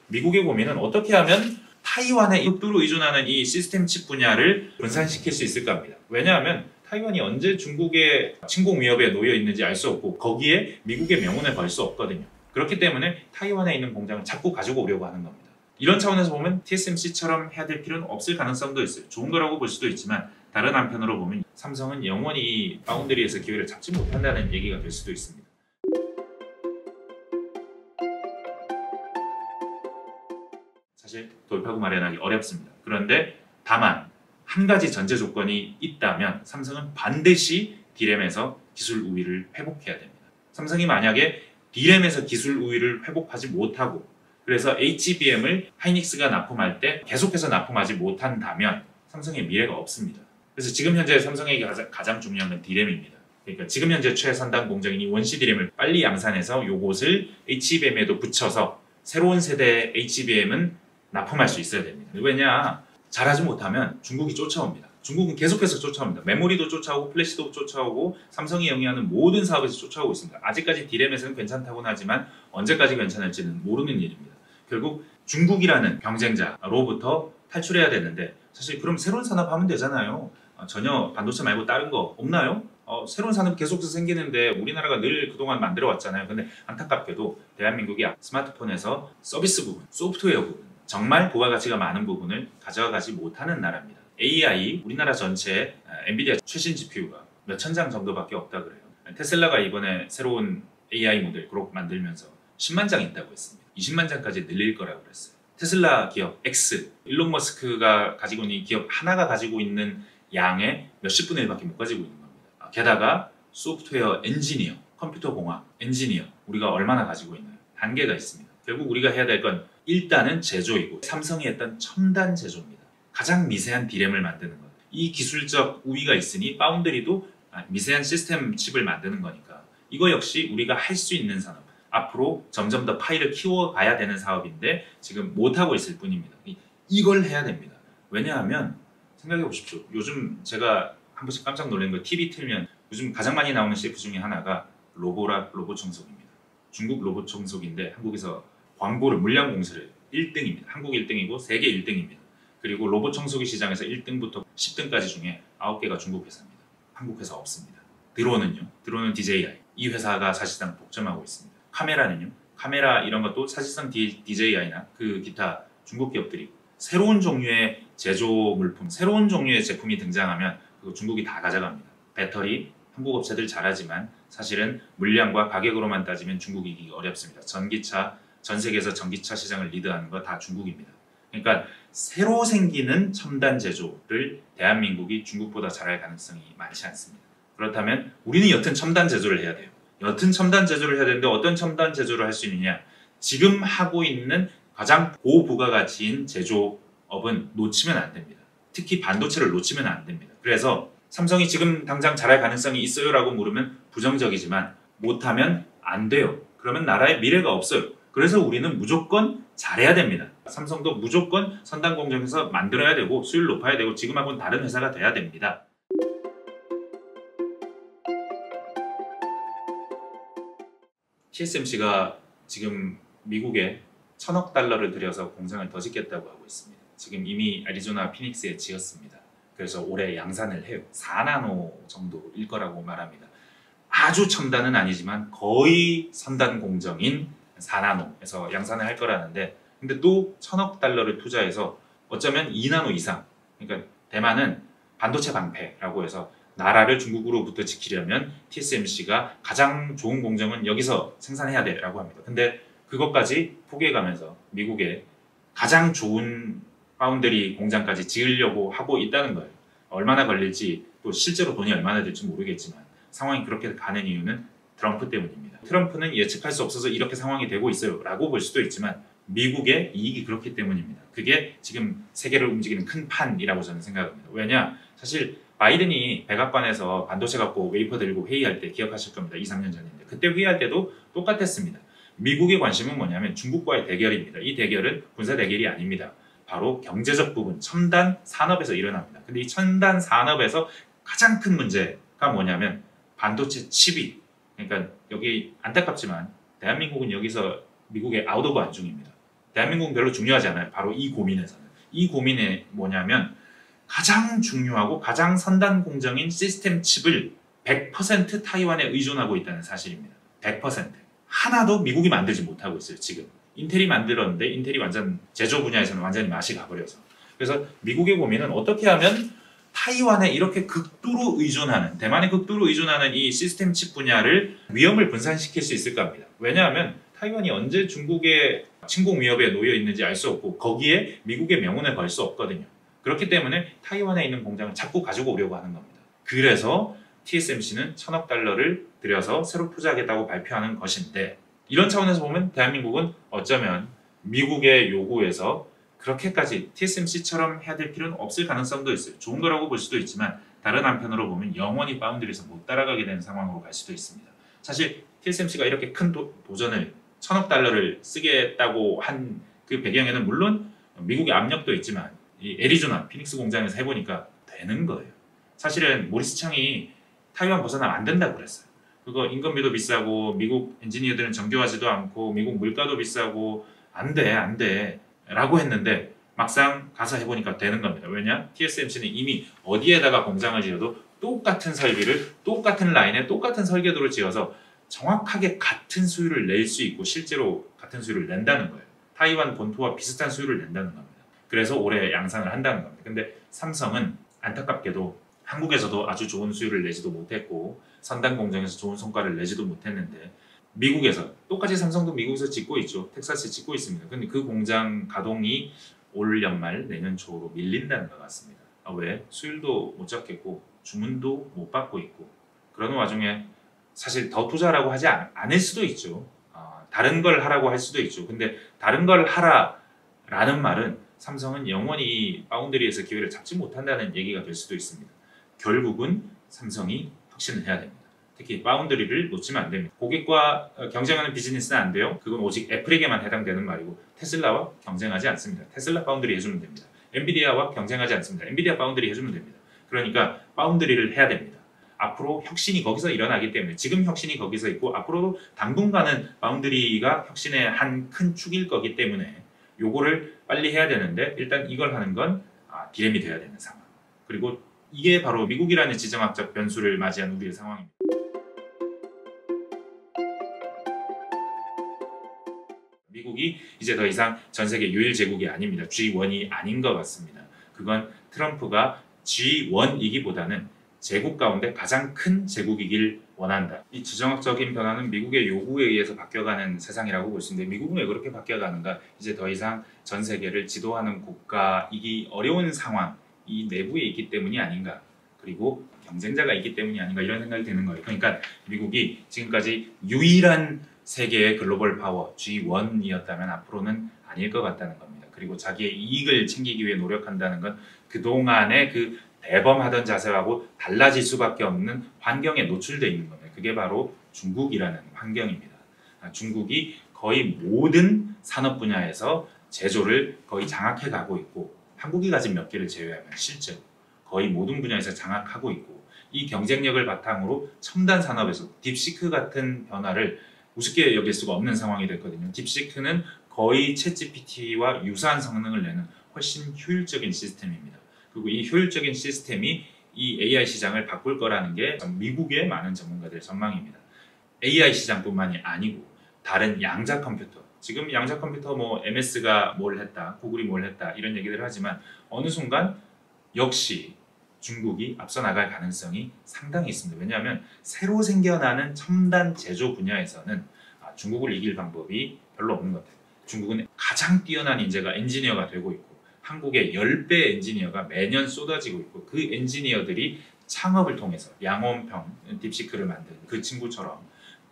미국의 고민은 어떻게 하면 타이완에 극도로 의존하는 이 시스템 칩 분야를 분산시킬 수 있을까 합니다. 왜냐하면 타이완이 언제 중국의 침공 위협에 놓여 있는지 알 수 없고 거기에 미국의 명운을 걸 수 없거든요. 그렇기 때문에 타이완에 있는 공장을 자꾸 가지고 오려고 하는 겁니다. 이런 차원에서 보면 TSMC처럼 해야 될 필요는 없을 가능성도 있어요. 좋은 거라고 볼 수도 있지만 다른 한편으로 보면 삼성은 영원히 파운드리에서 기회를 잡지 못한다는 얘기가 될 수도 있습니다. 사실 돌파구 마련하기 어렵습니다. 그런데 다만 한 가지 전제 조건이 있다면 삼성은 반드시 D램에서 기술 우위를 회복해야 됩니다. 삼성이 만약에 D램에서 기술 우위를 회복하지 못하고 그래서 HBM을 하이닉스가 납품할 때 계속해서 납품하지 못한다면 삼성의 미래가 없습니다. 그래서 지금 현재 삼성에게 가장 중요한 건 D램입니다. 그러니까 지금 현재 최선단 공정인 이 원시 D램을 빨리 양산해서 요것을 HBM에도 붙여서 새로운 세대의 HBM은 납품할 수 있어야 됩니다. 왜냐? 잘하지 못하면 중국이 쫓아옵니다. 중국은 계속해서 쫓아옵니다. 메모리도 쫓아오고 플래시도 쫓아오고 삼성이 영위하는 모든 사업에서 쫓아오고 있습니다. 아직까지 D램에서는 괜찮다고는 하지만 언제까지 괜찮을지는 모르는 일입니다. 결국 중국이라는 경쟁자로부터 탈출해야 되는데 사실 그럼 새로운 산업 하면 되잖아요. 전혀 반도체 말고 다른 거 없나요? 새로운 산업 계속해서 생기는데 우리나라가 늘 그동안 만들어 왔잖아요. 근데 안타깝게도 대한민국이 스마트폰에서 서비스 부분, 소프트웨어 부분 정말 부가가치가 많은 부분을 가져가지 못하는 나라입니다. AI 우리나라 전체 엔비디아 최신 GPU가 몇천 장 정도밖에 없다 그래요. 테슬라가 이번에 새로운 AI 모델 그룹 만들면서 10만 장 있다고 했습니다. 20만 장까지 늘릴 거라고 그랬어요. 테슬라 기업 X, 일론 머스크가 가지고 있는 이 기업 하나가 가지고 있는 양의 몇십 분의 1밖에 못 가지고 있는 겁니다. 게다가 소프트웨어 엔지니어, 컴퓨터 공학 엔지니어 우리가 얼마나 가지고 있나요? 한계가 있습니다. 결국 우리가 해야 될 건 일단은 제조이고 삼성이 했던 첨단 제조입니다. 가장 미세한 D램을 만드는 것. 이 기술적 우위가 있으니 파운드리도 미세한 시스템 칩을 만드는 거니까 이거 역시 우리가 할 수 있는 산업. 앞으로 점점 더 파이를 키워가야 되는 사업인데 지금 못하고 있을 뿐입니다. 이걸 해야 됩니다. 왜냐하면 생각해 보십시오. 요즘 제가 한 번씩 깜짝 놀란 거 TV 틀면 요즘 가장 많이 나오는 CF 중에 하나가 로봇 청소기입니다. 중국 로봇 청소기인데 한국에서 광고를 물량 공세를 1등입니다. 한국 1등이고 세계 1등입니다. 그리고 로봇 청소기 시장에서 1등부터 10등까지 중에 9개가 중국 회사입니다. 한국 회사 없습니다. 드론은요? 드론은 DJI. 이 회사가 사실상 독점하고 있습니다. 카메라는요? 카메라 이런 것도 사실상 DJI나 그 기타 중국 기업들이 새로운 종류의 제조 물품, 새로운 종류의 제품이 등장하면 그거 중국이 다 가져갑니다. 배터리, 한국 업체들 잘하지만 사실은 물량과 가격으로만 따지면 중국이 이기기 어렵습니다. 전기차, 전 세계에서 전기차 시장을 리드하는 거 다 중국입니다. 그러니까 새로 생기는 첨단 제조를 대한민국이 중국보다 잘할 가능성이 많지 않습니다. 그렇다면 우리는 여튼 첨단 제조를 해야 돼요. 여튼 첨단 제조를 해야 되는데 어떤 첨단 제조를 할 수 있느냐? 지금 하고 있는 가장 고부가가치인 제조업은 놓치면 안 됩니다. 특히 반도체를 놓치면 안 됩니다. 그래서 삼성이 지금 당장 잘할 가능성이 있어요? 라고 물으면 부정적이지만 못하면 안 돼요. 그러면 나라의 미래가 없어요. 그래서 우리는 무조건 잘해야 됩니다. 삼성도 무조건 선단 공정에서 만들어야 되고 수율 높아야 되고 지금하고는 다른 회사가 돼야 됩니다. TSMC가 지금 미국에 1,000억 달러를 들여서 공장을 더 짓겠다고 하고 있습니다. 지금 이미 애리조나 피닉스에 지었습니다. 그래서 올해 양산을 해요. 4나노 정도일 거라고 말합니다. 아주 첨단은 아니지만 거의 선단 공정인 4나노에서 양산을 할 거라는데 근데 또 1,000억 달러를 투자해서 어쩌면 2나노 이상 그러니까 대만은 반도체 방패라고 해서 나라를 중국으로부터 지키려면 TSMC가 가장 좋은 공정은 여기서 생산해야 돼 라고 합니다. 근데 그것까지 포기해가면서 미국에 가장 좋은 파운드리 공장까지 지으려고 하고 있다는 거예요. 얼마나 걸릴지 또 실제로 돈이 얼마나 될지 모르겠지만 상황이 그렇게 가는 이유는 트럼프 때문입니다. 트럼프는 예측할 수 없어서 이렇게 상황이 되고 있어요 라고 볼 수도 있지만 미국의 이익이 그렇기 때문입니다. 그게 지금 세계를 움직이는 큰 판이라고 저는 생각합니다. 왜냐? 사실 바이든이 백악관에서 반도체 갖고 웨이퍼 들고 회의할 때 기억하실 겁니다. 2, 3년 전인데 그때 회의할 때도 똑같았습니다. 미국의 관심은 뭐냐면 중국과의 대결입니다. 이 대결은 군사 대결이 아닙니다. 바로 경제적 부분, 첨단 산업에서 일어납니다. 근데 이 첨단 산업에서 가장 큰 문제가 뭐냐면 반도체 칩이 그러니까 여기 안타깝지만 대한민국은 여기서 미국의 아웃 오브 안중입니다. 대한민국은 별로 중요하지 않아요. 바로 이 고민에서는. 이 고민이 뭐냐면 가장 중요하고 가장 선단 공정인 시스템 칩을 100% 타이완에 의존하고 있다는 사실입니다. 100%. 하나도 미국이 만들지 못하고 있어요. 지금. 인텔이 만들었는데 인텔이 완전 제조 분야에서는 완전히 맛이 가버려서. 그래서 미국의 고민은 어떻게 하면 타이완에 이렇게 극도로 의존하는, 대만에 극도로 의존하는 이 시스템 칩 분야를 위험을 분산시킬 수 있을까 합니다. 왜냐하면 타이완이 언제 중국의 침공 위협에 놓여 있는지 알 수 없고 거기에 미국의 명운을 걸 수 없거든요. 그렇기 때문에 타이완에 있는 공장을 자꾸 가지고 오려고 하는 겁니다. 그래서 TSMC는 1,000억 달러를 들여서 새로 투자하겠다고 발표하는 것인데 이런 차원에서 보면 대한민국은 어쩌면 미국의 요구에서 그렇게까지 TSMC처럼 해야 될 필요는 없을 가능성도 있어요. 좋은 거라고 볼 수도 있지만 다른 한편으로 보면 영원히 바운드리에서 못 따라가게 되는 상황으로 갈 수도 있습니다. 사실 TSMC가 이렇게 큰 도전을 1,000억 달러를 쓰겠다고 한 그 배경에는 물론 미국의 압력도 있지만 이 애리조나 피닉스 공장에서 해보니까 되는 거예요. 사실은 모리스 창이 타이완 벗어나면 안 된다고 그랬어요. 그거 인건비도 비싸고 미국 엔지니어들은 정교하지도 않고 미국 물가도 비싸고 안 돼 라고 했는데 막상 가서 해보니까 되는 겁니다. 왜냐? TSMC는 이미 어디에다가 공장을 지어도 똑같은 설비를 똑같은 라인에 똑같은 설계도를 지어서 정확하게 같은 수율을 낼 수 있고 실제로 같은 수율을 낸다는 거예요. 타이완 본토와 비슷한 수율을 낸다는 겁니다. 그래서 올해 양산을 한다는 겁니다. 근데 삼성은 안타깝게도 한국에서도 아주 좋은 수율을 내지도 못했고 선단 공정에서 좋은 성과를 내지도 못했는데 미국에서 똑같이 삼성도 미국에서 짓고 있죠. 텍사스에 짓고 있습니다. 근데 그 공장 가동이 올 연말 내년 초로 밀린다는 것 같습니다. 왜? 수율도 못 잡겠고 주문도 못 받고 있고 그러는 와중에 사실 더 투자라고 하지 않을 수도 있죠. 다른 걸 하라고 할 수도 있죠. 근데 다른 걸 하라라는 말은 삼성은 영원히 바운드리에서 기회를 잡지 못한다는 얘기가 될 수도 있습니다. 결국은 삼성이 혁신을 해야 됩니다. 특히 바운드리를 놓치면 안 됩니다. 고객과 경쟁하는 비즈니스는 안 돼요. 그건 오직 애플에게만 해당되는 말이고 테슬라와 경쟁하지 않습니다. 테슬라 바운드리 해주면 됩니다. 엔비디아와 경쟁하지 않습니다. 엔비디아 바운드리 해주면 됩니다. 그러니까 바운드리를 해야 됩니다. 앞으로 혁신이 거기서 일어나기 때문에 지금 혁신이 거기서 있고 앞으로도 당분간은 바운드리가 혁신의 한 큰 축일 거기 때문에 요거를 빨리 해야 되는데 일단 이걸 하는 건 디램이 돼야 되는 상황. 그리고 이게 바로 미국이라는 지정학적 변수를 맞이한 우리의 상황입니다. 미국이 이제 더 이상 전 세계 유일 제국이 아닙니다. G1이 아닌 것 같습니다. 그건 트럼프가 G1이기보다는 제국 가운데 가장 큰 제국이길 원한다. 이 지정학적인 변화는 미국의 요구에 의해서 바뀌어가는 세상이라고 볼 수 있는데 미국은 왜 그렇게 바뀌어가는가? 이제 더 이상 전 세계를 지도하는 국가이기 어려운 상황, 이 내부에 있기 때문이 아닌가? 그리고 경쟁자가 있기 때문이 아닌가? 이런 생각이 드는 거예요. 그러니까 미국이 지금까지 유일한 세계의 글로벌 파워 G1이었다면 앞으로는 아닐 것 같다는 겁니다. 그리고 자기의 이익을 챙기기 위해 노력한다는 건 그동안의 그 대범하던 자세하고 달라질 수밖에 없는 환경에 노출되어 있는 겁니다. 그게 바로 중국이라는 환경입니다. 중국이 거의 모든 산업 분야에서 제조를 거의 장악해 가고 있고 한국이 가진 몇 개를 제외하면 실제로 거의 모든 분야에서 장악하고 있고 이 경쟁력을 바탕으로 첨단 산업에서 딥시크 같은 변화를 우습게 여길 수가 없는 상황이 됐거든요. 딥시크는 거의 챗GPT와 유사한 성능을 내는 훨씬 효율적인 시스템입니다. 그리고 이 효율적인 시스템이 이 AI 시장을 바꿀 거라는 게 미국의 많은 전문가들의 전망입니다. AI 시장뿐만이 아니고 다른 양자 컴퓨터, 지금 양자 컴퓨터 뭐 MS가 뭘 했다, 구글이 뭘 했다 이런 얘기들을 하지만 어느 순간 역시 중국이 앞서 나갈 가능성이 상당히 있습니다. 왜냐하면 새로 생겨나는 첨단 제조 분야에서는 중국을 이길 방법이 별로 없는 것 같아요. 중국은 가장 뛰어난 인재가 엔지니어가 되고 있고 한국의 10배 엔지니어가 매년 쏟아지고 있고 그 엔지니어들이 창업을 통해서 양원평, 딥시크를 만든 그 친구처럼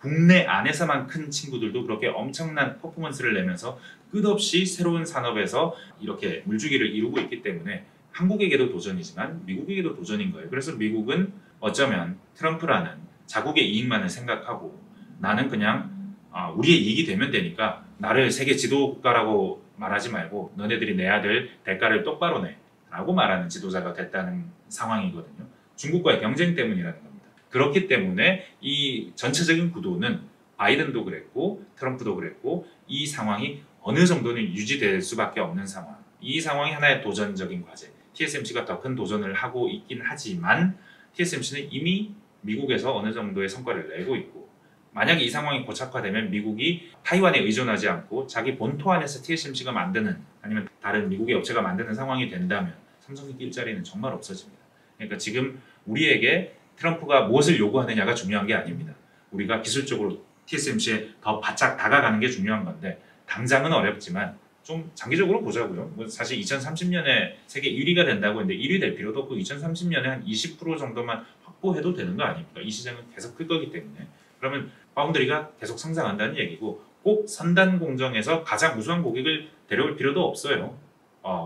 국내 안에서만 큰 친구들도 그렇게 엄청난 퍼포먼스를 내면서 끝없이 새로운 산업에서 이렇게 물주기를 이루고 있기 때문에 한국에게도 도전이지만 미국에게도 도전인 거예요. 그래서 미국은 어쩌면 트럼프라는 자국의 이익만을 생각하고 나는 그냥 우리의 이익이 되면 되니까 나를 세계 지도국가라고 말하지 말고 너네들이 내야 될 대가를 똑바로 내 라고 말하는 지도자가 됐다는 상황이거든요. 중국과의 경쟁 때문이라는 겁니다. 그렇기 때문에 이 전체적인 구도는 바이든도 그랬고 트럼프도 그랬고 이 상황이 어느 정도는 유지될 수밖에 없는 상황. 이 상황이 하나의 도전적인 과제. TSMC가 더 큰 도전을 하고 있긴 하지만 TSMC는 이미 미국에서 어느 정도의 성과를 내고 있고, 만약에 이 상황이 고착화되면 미국이 타이완에 의존하지 않고 자기 본토 안에서 TSMC가 만드는, 아니면 다른 미국의 업체가 만드는 상황이 된다면 삼성이 낄 자리는 정말 없어집니다. 그러니까 지금 우리에게 트럼프가 무엇을 요구하느냐가 중요한 게 아닙니다. 우리가 기술적으로 TSMC에 더 바짝 다가가는 게 중요한 건데, 당장은 어렵지만 좀 장기적으로 보자고요. 뭐 사실 2030년에 세계 1위가 된다고 했는데 1위 될 필요도 없고 2030년에 한 20% 정도만 확보해도 되는 거 아닙니까? 이 시장은 계속 클 거기 때문에. 그러면 파운드리가 계속 성장한다는 얘기고, 꼭 선단 공정에서 가장 우수한 고객을 데려올 필요도 없어요.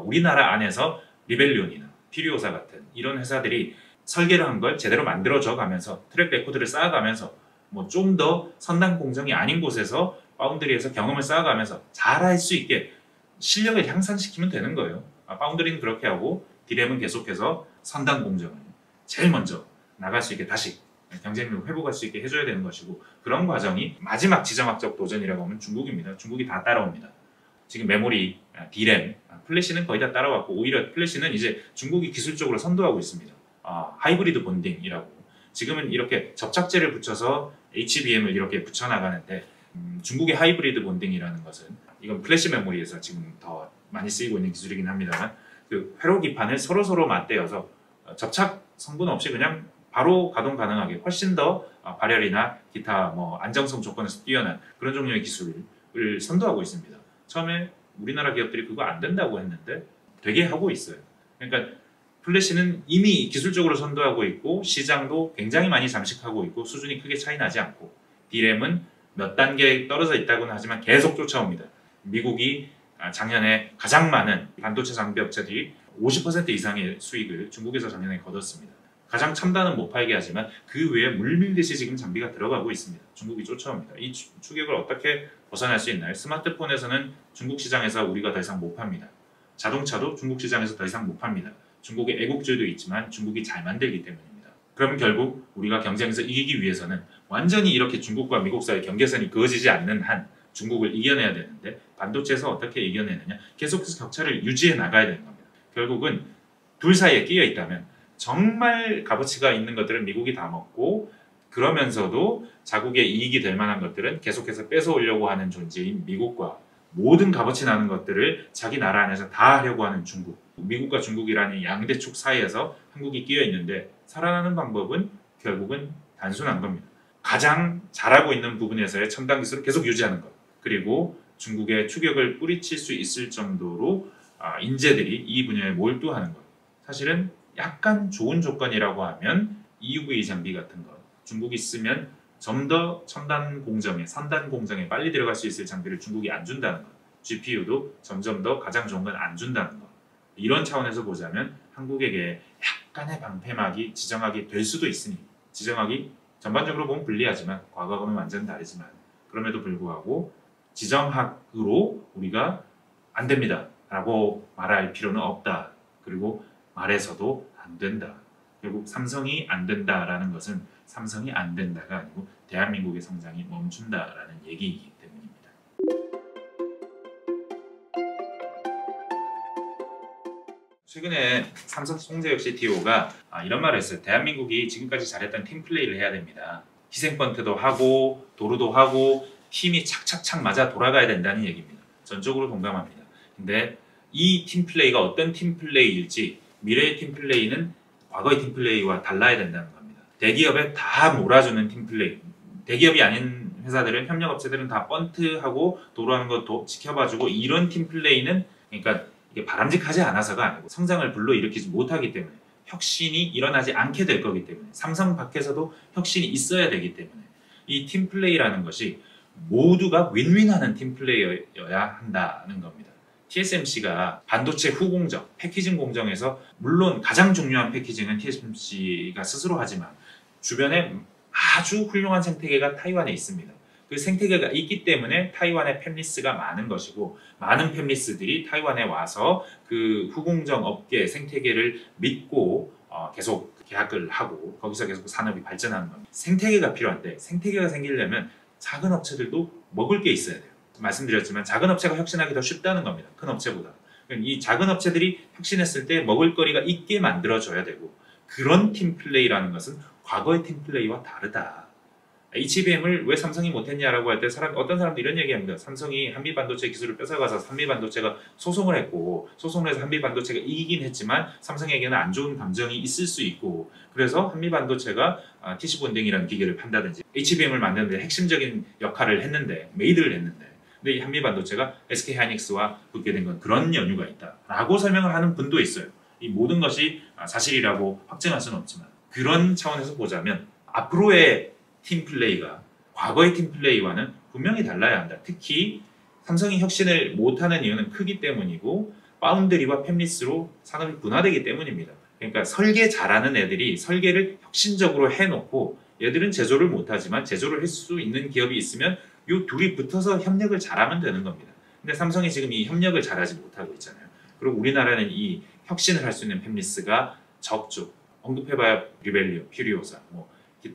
우리나라 안에서 리벨리온이나 피리오사 같은 이런 회사들이 설계를 한 걸 제대로 만들어져 가면서 트랙 레코드를 쌓아가면서 뭐 좀 더 선단 공정이 아닌 곳에서 파운드리에서 경험을 쌓아가면서 잘할 수 있게 실력을 향상시키면 되는 거예요. 파운드리는 그렇게 하고 디램은 계속해서 선단 공정을 제일 먼저 나갈 수 있게 다시 경쟁력을 회복할 수 있게 해줘야 되는 것이고, 그런 과정이 마지막 지정학적 도전이라고 하면 중국입니다. 중국이 다 따라옵니다. 지금 메모리, 디램, 플래시는 거의 다 따라왔고, 오히려 플래시는 이제 중국이 기술적으로 선도하고 있습니다. 하이브리드 본딩이라고. 지금은 이렇게 접착제를 붙여서 HBM을 이렇게 붙여나가는데, 중국의 하이브리드 본딩이라는 것은, 이건 플래시 메모리에서 지금 더 많이 쓰이고 있는 기술이긴 합니다만, 그 회로 기판을 서로 맞대어서 접착 성분 없이 그냥 바로 가동 가능하게 훨씬 더 발열이나 기타 뭐 안정성 조건에서 뛰어난 그런 종류의 기술을 선도하고 있습니다. 처음에 우리나라 기업들이 그거 안 된다고 했는데 되게 하고 있어요. 그러니까 플래시는 이미 기술적으로 선도하고 있고 시장도 굉장히 많이 잠식하고 있고 수준이 크게 차이 나지 않고, 디램은 몇 단계 떨어져 있다고는 하지만 계속 쫓아옵니다. 미국이 작년에 가장 많은 반도체 장비 업체들이 50% 이상의 수익을 중국에서 작년에 거뒀습니다. 가장 첨단은 못 팔게 하지만 그 외에 물밀듯이 지금 장비가 들어가고 있습니다. 중국이 쫓아옵니다. 이 추격을 어떻게 벗어날 수 있나요? 스마트폰에서는 중국 시장에서 우리가 더 이상 못 팝니다. 자동차도 중국 시장에서 더 이상 못 팝니다. 중국의 애국주의도 있지만 중국이 잘 만들기 때문입니다. 그럼 결국 우리가 경쟁에서 이기기 위해서는 완전히 이렇게 중국과 미국 사이 경계선이 그어지지 않는 한 중국을 이겨내야 되는데, 반도체에서 어떻게 이겨내느냐? 계속해서 격차를 유지해 나가야 되는 겁니다. 결국은 둘 사이에 끼어 있다면 정말 값어치가 있는 것들은 미국이 다 먹고, 그러면서도 자국의 이익이 될 만한 것들은 계속해서 뺏어오려고 하는 존재인 미국과 모든 값어치 나는 것들을 자기 나라 안에서 다 하려고 하는 중국, 미국과 중국이라는 양대축 사이에서 한국이 끼어 있는데, 살아나는 방법은 결국은 단순한 겁니다. 가장 잘하고 있는 부분에서의 첨단 기술을 계속 유지하는 것, 그리고 중국의 추격을 뿌리칠 수 있을 정도로 인재들이 이 분야에 몰두하는 것. 사실은 약간 좋은 조건이라고 하면 EUV 장비 같은 것, 중국이 쓰면 좀 더 첨단 공정에, 선단 공정에 빨리 들어갈 수 있을 장비를 중국이 안 준다는 것, GPU도 점점 더 가장 좋은 건 안 준다는 것. 이런 차원에서 보자면 한국에게 약간의 방패막이 지정학이 될 수도 있으니, 지정학이 전반적으로 보면 불리하지만 과거하고는 완전 다르지만, 그럼에도 불구하고 지정학으로 우리가 안 됩니다 라고 말할 필요는 없다. 그리고 말해서도 안 된다. 결국 삼성이 안 된다라는 것은 삼성이 안 된다가 아니고 대한민국의 성장이 멈춘다라는 얘기이기 때문입니다. 최근에 삼성 송재혁 CTO가 이런 말을 했어요. 대한민국이 지금까지 잘했던 팀플레이를 해야 됩니다. 희생번트도 하고 도루도 하고 팀이 착착착 맞아 돌아가야 된다는 얘기입니다. 전적으로 동감합니다. 근데 이 팀플레이가 어떤 팀플레이일지, 미래의 팀플레이는 과거의 팀플레이와 달라야 된다는 겁니다. 대기업에 다 몰아주는 팀플레이, 대기업이 아닌 회사들은, 협력업체들은 다 번트하고 도루하는 것도 지켜봐주고, 이런 팀플레이는 그러니까 이게 바람직하지 않아서가 아니고 성장을 불러일으키지 못하기 때문에, 혁신이 일어나지 않게 될 거기 때문에, 삼성 밖에서도 혁신이 있어야 되기 때문에 이 팀플레이라는 것이 모두가 윈윈하는 팀플레이여야 한다는 겁니다. TSMC가 반도체 후공정, 패키징 공정에서 물론 가장 중요한 패키징은 TSMC가 스스로 하지만 주변에 아주 훌륭한 생태계가 타이완에 있습니다. 그 생태계가 있기 때문에 타이완에 팹리스가 많은 것이고, 많은 팹리스들이 타이완에 와서 그 후공정 업계 생태계를 믿고 계속 계약을 하고 거기서 계속 산업이 발전하는 겁니다. 생태계가 필요한데, 생태계가 생기려면 작은 업체들도 먹을 게 있어야 돼요. 말씀드렸지만 작은 업체가 혁신하기 더 쉽다는 겁니다. 큰 업체보다. 이 작은 업체들이 혁신했을 때 먹을거리가 있게 만들어줘야 되고 그런 팀플레이라는 것은 과거의 팀플레이와 다르다. HBM을 왜 삼성이 못했냐라고 할 때 어떤 사람들이 이런 얘기합니다. 삼성이 한미반도체 기술을 뺏어가서 한미반도체가 소송을 했고 소송을 해서 한미반도체가 이기긴 했지만 삼성에게는 안 좋은 감정이 있을 수 있고 그래서 한미반도체가 TC본딩이라는 기계를 판다든지 HBM을 만드는 데 핵심적인 역할을 했는데 메이드를 했는데 근데 이 한미반도체가 SK하이닉스와 붙게 된 건 그런 연유가 있다라고 설명을 하는 분도 있어요. 이 모든 것이 사실이라고 확증할 수는 없지만 그런 차원에서 보자면 앞으로의 팀플레이가 과거의 팀플레이와는 분명히 달라야 한다. 특히 삼성이 혁신을 못하는 이유는 크기 때문이고 파운드리와 팹리스로 산업이 분화되기 때문입니다. 그러니까 설계 잘하는 애들이 설계를 혁신적으로 해놓고 얘들은 제조를 못하지만 제조를 할 수 있는 기업이 있으면 이 둘이 붙어서 협력을 잘하면 되는 겁니다. 근데 삼성이 지금 이 협력을 잘하지 못하고 있잖아요. 그리고 우리나라는 이 혁신을 할 수 있는 팹리스가 적죠. 언급해봐야 리벨리오, 퓨리오사,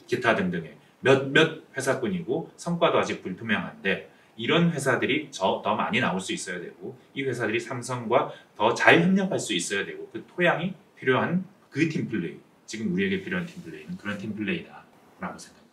기타 등등의 몇몇 회사뿐이고 성과도 아직 불투명한데 이런 회사들이 더 많이 나올 수 있어야 되고 이 회사들이 삼성과 더 잘 협력할 수 있어야 되고 그 토양이 필요한 그 팀플레이 지금 우리에게 필요한 팀플레이는 그런 팀플레이다라고 생각합니다.